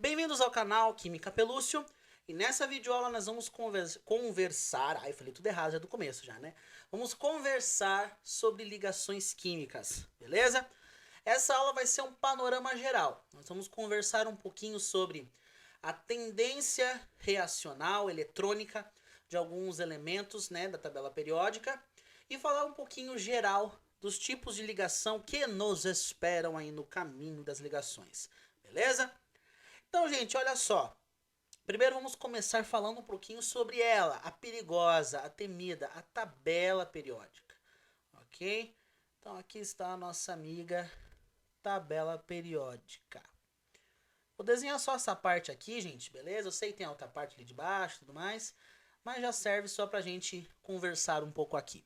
Bem-vindos ao canal Química Pelúcio. E nessa videoaula nós vamos conversar... Ai, falei tudo errado já do começo já, né? Vamos conversar sobre ligações químicas, beleza? Essa aula vai ser um panorama geral. Nós vamos conversar um pouquinho sobre a tendência reacional eletrônica de alguns elementos, né, da tabela periódica e falar um pouquinho geral dos tipos de ligação que nos esperam aí no caminho das ligações, beleza? Então, gente, olha só. Primeiro vamos começar falando um pouquinho sobre ela, a perigosa, a temida, a tabela periódica, ok? Então aqui está a nossa amiga tabela periódica. Vou desenhar só essa parte aqui, gente, beleza? Eu sei que tem a outra parte ali de baixo e tudo mais, mas já serve só pra gente conversar um pouco aqui.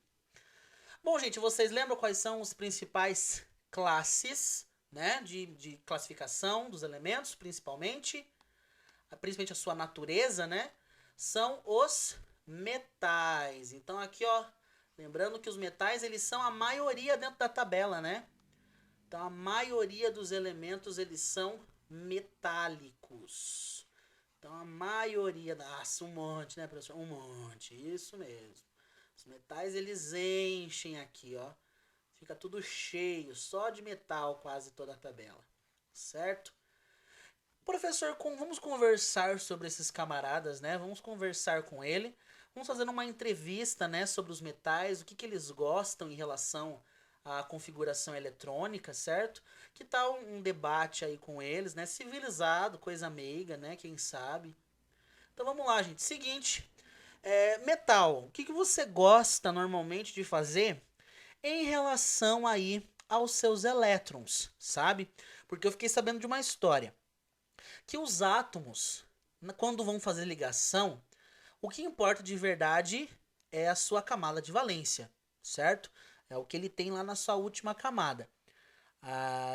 Bom, gente, vocês lembram quais são os principais classes, né, de classificação dos elementos, principalmente a sua natureza, né, são os metais. Então aqui, ó, lembrando que os metais, eles são a maioria dentro da tabela, né? Então a maioria dos elementos, eles são metálicos. Então a maioria, nossa, um monte, né, professor? Um monte, isso mesmo. Os metais, eles enchem aqui, ó. Fica tudo cheio, só de metal quase toda a tabela, certo? Professor, vamos conversar sobre esses camaradas, né? Vamos conversar com ele. Vamos fazer uma entrevista, né, sobre os metais, o que eles gostam em relação à configuração eletrônica, certo? Que tal um debate aí com eles, né? Civilizado, coisa meiga, né? Quem sabe? Então vamos lá, gente. Seguinte, metal. O que você gosta normalmente de fazer em relação aí aos seus elétrons, sabe? Porque eu fiquei sabendo de uma história que os átomos, quando vão fazer ligação, o que importa de verdade é a sua camada de valência, certo? É o que ele tem lá na sua última camada.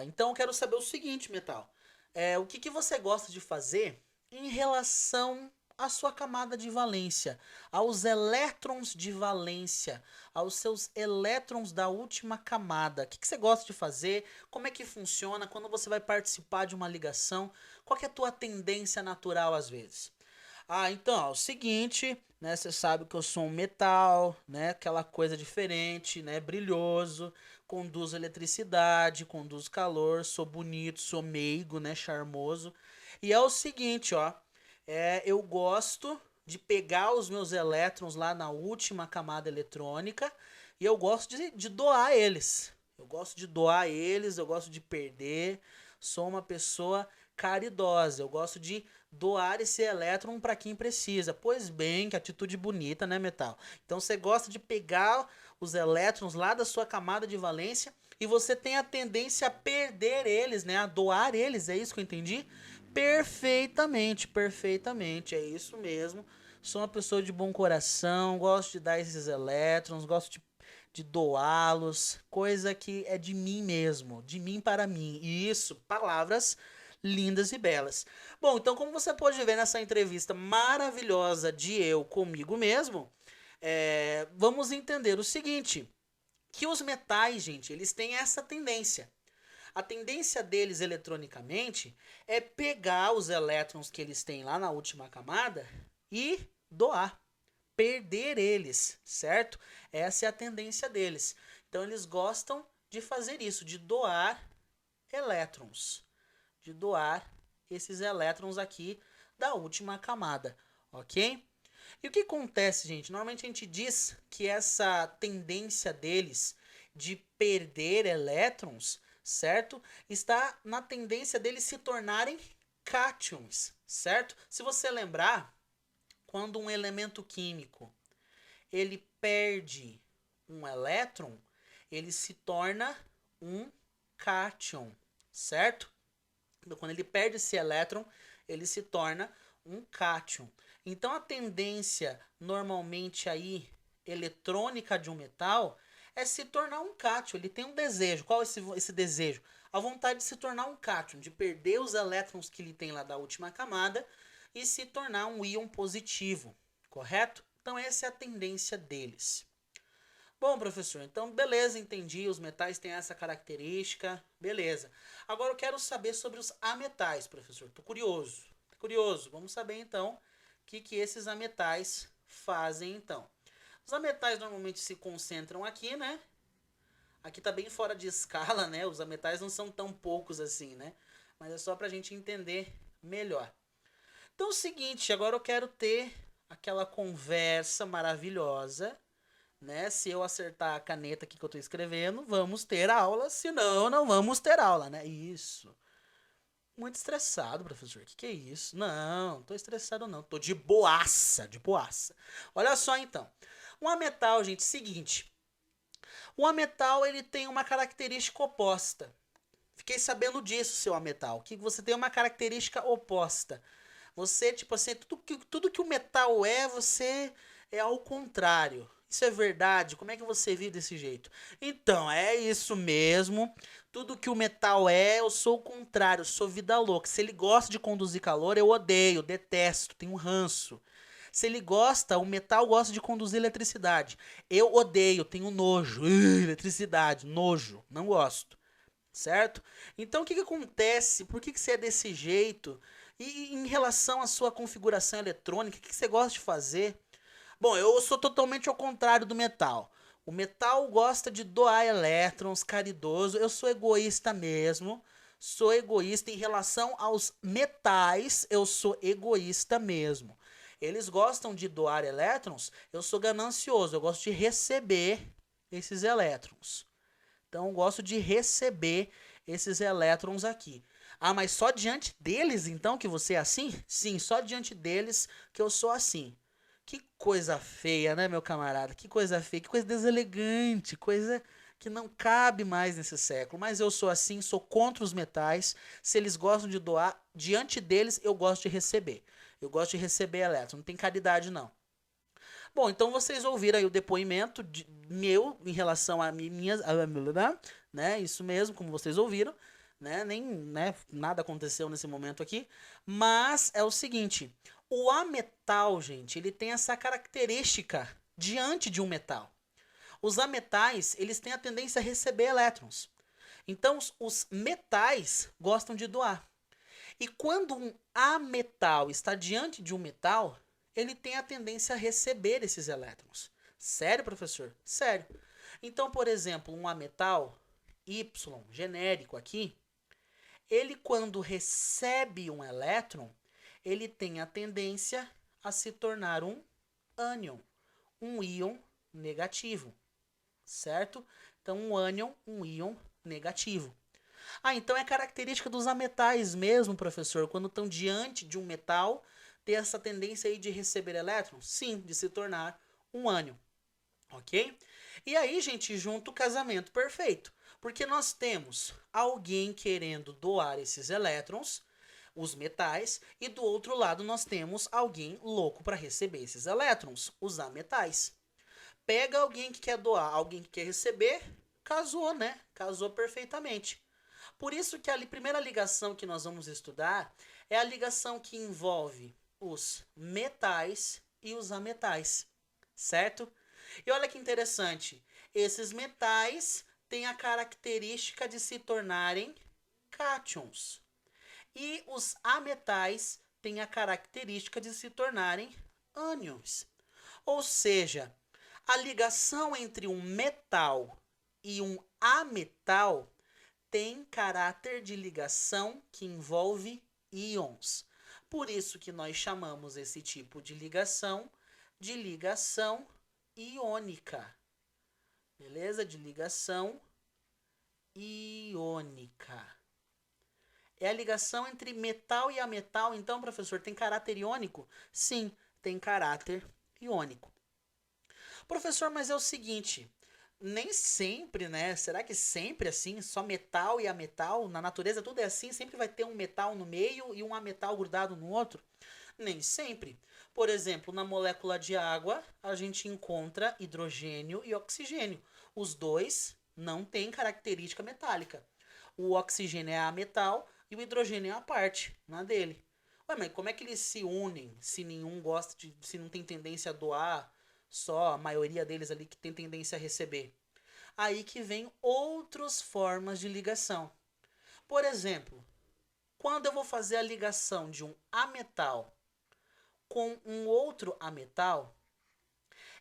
Então eu quero saber o seguinte, Metal. O que você gosta de fazer em relação à sua camada de valência, aos elétrons de valência, aos seus elétrons da última camada? O que você gosta de fazer? Como é que funciona quando você vai participar de uma ligação? Qual que é a tua tendência natural às vezes? Então, é o seguinte, né? Você sabe que eu sou um metal, né? Aquela coisa diferente, né? Brilhoso, conduz eletricidade, conduz calor, sou bonito, sou meigo, né? Charmoso. E é o seguinte, ó. Eu gosto de pegar os meus elétrons lá na última camada eletrônica e eu gosto de doar eles. Eu gosto de doar eles, eu gosto de perder. Sou uma pessoa caridosa. Eu gosto de doar esse elétron para quem precisa. Pois bem, que atitude bonita, né, Metal? Então você gosta de pegar os elétrons lá da sua camada de valência e você tem a tendência a perder eles, né, a doar eles. É isso que eu entendi? Perfeitamente, perfeitamente. É isso mesmo. Sou uma pessoa de bom coração, gosto de dar esses elétrons, gosto de doá-los, coisa que é de mim mesmo, de mim para mim. E isso, palavras lindas e belas. Bom, então como você pode ver nessa entrevista maravilhosa de eu comigo mesmo, vamos entender o seguinte, que os metais, gente, eles têm essa tendência. A tendência deles eletronicamente é pegar os elétrons que eles têm lá na última camada e doar, perder eles, certo? Essa é a tendência deles. Então eles gostam de fazer isso, de doar elétrons, de doar esses elétrons aqui da última camada, ok? E o que acontece, gente? Normalmente a gente diz que essa tendência deles de perder elétrons, certo? Está na tendência deles se tornarem cátions, certo? Se você lembrar, quando um elemento químico ele perde um elétron, ele se torna um cátion, certo? Então, quando ele perde esse elétron, ele se torna um cátion. Então, a tendência normalmente aí eletrônica de um metal é se tornar um cátion. Ele tem um desejo. Qual é esse desejo? A vontade de se tornar um cátion, de perder os elétrons que ele tem lá da última camada e se tornar um íon positivo, correto? Então, essa é a tendência deles. Bom, professor, então beleza, entendi. Os metais têm essa característica, beleza. Agora eu quero saber sobre os ametais, professor. Tô curioso, tô curioso. Vamos saber então o que esses ametais fazem então. Os ametais normalmente se concentram aqui, né? Aqui tá bem fora de escala, né? Os ametais não são tão poucos assim, né? Mas é só pra gente entender melhor. Então é o seguinte, agora eu quero ter aquela conversa maravilhosa, né? Se eu acertar a caneta aqui que eu tô escrevendo, vamos ter aula, senão não vamos ter aula, né? Isso. Muito estressado, professor. Que é isso? Não, tô estressado não. Tô de boaça, de boaça. Olha só então. Um ametal, gente, seguinte. O ametal, ele tem uma característica oposta. Fiquei sabendo disso, seu ametal, que você tem uma característica oposta. Você, tipo assim, tudo que o metal é, você é ao contrário. Isso é verdade? Como é que você vive desse jeito? Então, é isso mesmo. Tudo que o metal é, eu sou o contrário, eu sou vida louca. Se ele gosta de conduzir calor, eu odeio, detesto, tenho um ranço. Se ele gosta, o metal gosta de conduzir eletricidade. Eu odeio, tenho nojo. Eletricidade, nojo, não gosto. Certo? Então o que acontece? Por que você é desse jeito? E em relação à sua configuração eletrônica, o que você gosta de fazer? Bom, eu sou totalmente ao contrário do metal. O metal gosta de doar elétrons, caridoso. Eu sou egoísta mesmo. Sou egoísta em relação aos metais. Eu sou egoísta mesmo. Eles gostam de doar elétrons. Eu sou ganancioso. Eu gosto de receber esses elétrons. Então eu gosto de receber esses elétrons aqui. Ah, mas só diante deles então que você é assim? Sim, só diante deles que eu sou assim. Que coisa feia, né, meu camarada? Que coisa feia, que coisa deselegante, coisa que não cabe mais nesse século. Mas eu sou assim, sou contra os metais. Se eles gostam de doar, diante deles eu gosto de receber. Eu gosto de receber elétrons, não tem caridade não. Bom, então vocês ouviram aí o depoimento meu em relação a minhas, né? Isso mesmo, como vocês ouviram, né? Nem, né, nada aconteceu nesse momento aqui, mas é o seguinte, o ametal, gente, ele tem essa característica diante de um metal. Os ametais, eles têm a tendência a receber elétrons. Então, os metais gostam de doar. E quando um ametal está diante de um metal, ele tem a tendência a receber esses elétrons. Sério, professor? Sério. Então, por exemplo, um ametal Y, genérico aqui, ele quando recebe um elétron, ele tem a tendência a se tornar um ânion, um íon negativo, certo? Então, um ânion, um íon negativo. Ah, então é característica dos ametais mesmo, professor, quando estão diante de um metal, ter essa tendência aí de receber elétrons? Sim, de se tornar um ânion, ok? E aí, gente, junto o casamento perfeito, porque nós temos alguém querendo doar esses elétrons, os metais, e do outro lado nós temos alguém louco para receber esses elétrons, os ametais. Pega alguém que quer doar, alguém que quer receber, casou, né? Casou perfeitamente. Por isso que a primeira ligação que nós vamos estudar é a ligação que envolve os metais e os ametais, certo? E olha que interessante, esses metais têm a característica de se tornarem cátions e os ametais têm a característica de se tornarem ânions. Ou seja, a ligação entre um metal e um ametal tem caráter de ligação que envolve íons. Por isso que nós chamamos esse tipo de ligação iônica. Beleza? De ligação iônica. É a ligação entre metal e ametal. Então, professor, tem caráter iônico? Sim, tem caráter iônico. Professor, mas é o seguinte, nem sempre, né? Será que sempre assim, só metal e ametal? Na natureza tudo é assim, sempre vai ter um metal no meio e um ametal grudado no outro? Nem sempre. Por exemplo, na molécula de água, a gente encontra hidrogênio e oxigênio. Os dois não têm característica metálica. O oxigênio é a metal e o hidrogênio é a parte, na dele. Ué, mas como é que eles se unem se nenhum gosta de, se não tem tendência a doar só a maioria deles ali que tem tendência a receber. Aí que vem outras formas de ligação. Por exemplo, quando eu vou fazer a ligação de um ametal com um outro ametal,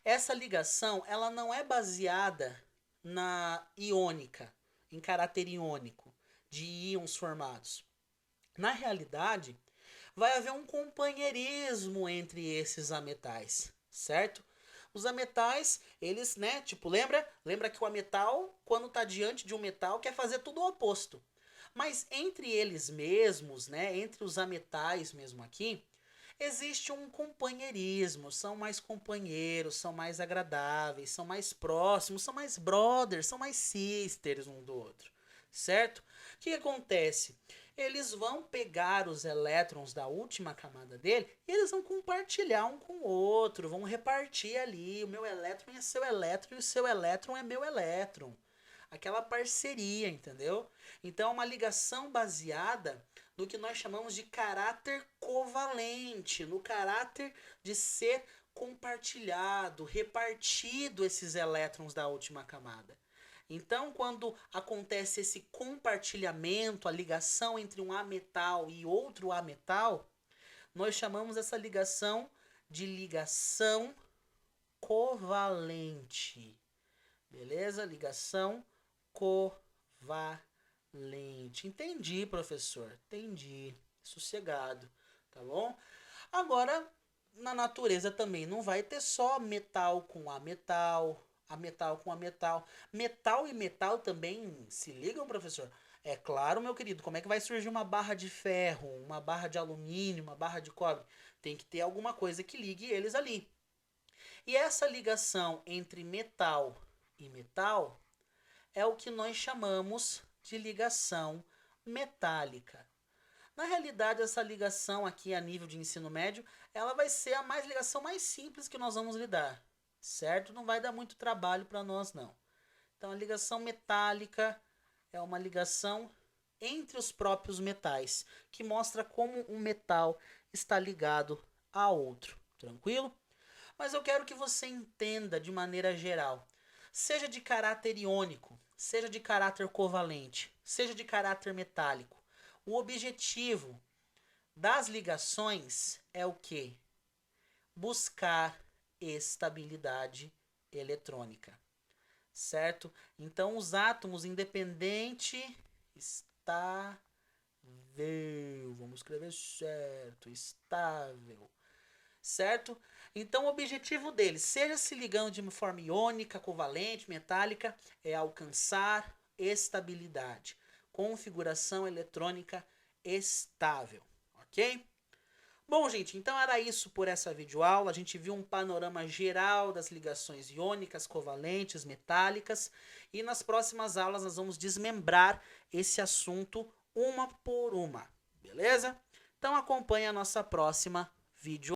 essa ligação ela não é baseada na iônica, em caráter iônico, de íons formados. Na realidade, vai haver um companheirismo entre esses ametais, certo? Os ametais, eles, né, tipo, lembra que o ametal, quando está diante de um metal, quer fazer tudo o oposto. Mas entre eles mesmos, né, entre os ametais mesmo aqui, existe um companheirismo, são mais companheiros, são mais agradáveis, são mais próximos, são mais brothers, são mais sisters um do outro, certo? O que acontece? Eles vão pegar os elétrons da última camada dele e eles vão compartilhar um com o outro, vão repartir ali, o meu elétron é seu elétron e o seu elétron é meu elétron. Aquela parceria, entendeu? Então é uma ligação baseada no que nós chamamos de caráter covalente, no caráter de ser compartilhado, repartido esses elétrons da última camada. Então, quando acontece esse compartilhamento, a ligação entre um ametal e outro ametal, nós chamamos essa ligação de ligação covalente. Beleza? Ligação covalente. Entendi, professor. Entendi. Sossegado, tá bom? Agora, na natureza também não vai ter só metal com ametal, ametal com ametal. Metal e metal também se ligam, professor? É claro, meu querido. Como é que vai surgir uma barra de ferro, uma barra de alumínio, uma barra de cobre? Tem que ter alguma coisa que ligue eles ali. E essa ligação entre metal e metal é o que nós chamamos de ligação metálica. Na realidade, essa ligação aqui a nível de ensino médio, ela vai ser a ligação mais simples que nós vamos lidar, certo? Não vai dar muito trabalho para nós, não. Então, a ligação metálica é uma ligação entre os próprios metais, que mostra como um metal está ligado a outro, tranquilo? Mas eu quero que você entenda de maneira geral, seja de caráter iônico, seja de caráter covalente, seja de caráter metálico. O objetivo das ligações é o quê? Buscar estabilidade eletrônica, certo? Então, os átomos independente estável, vamos escrever certo, estável, certo? Então, o objetivo deles, seja se ligando de uma forma iônica, covalente, metálica, é alcançar estabilidade, configuração eletrônica estável, ok? Bom, gente, então era isso por essa videoaula. A gente viu um panorama geral das ligações iônicas, covalentes, metálicas, e nas próximas aulas nós vamos desmembrar esse assunto uma por uma, beleza? Então acompanhe a nossa próxima videoaula.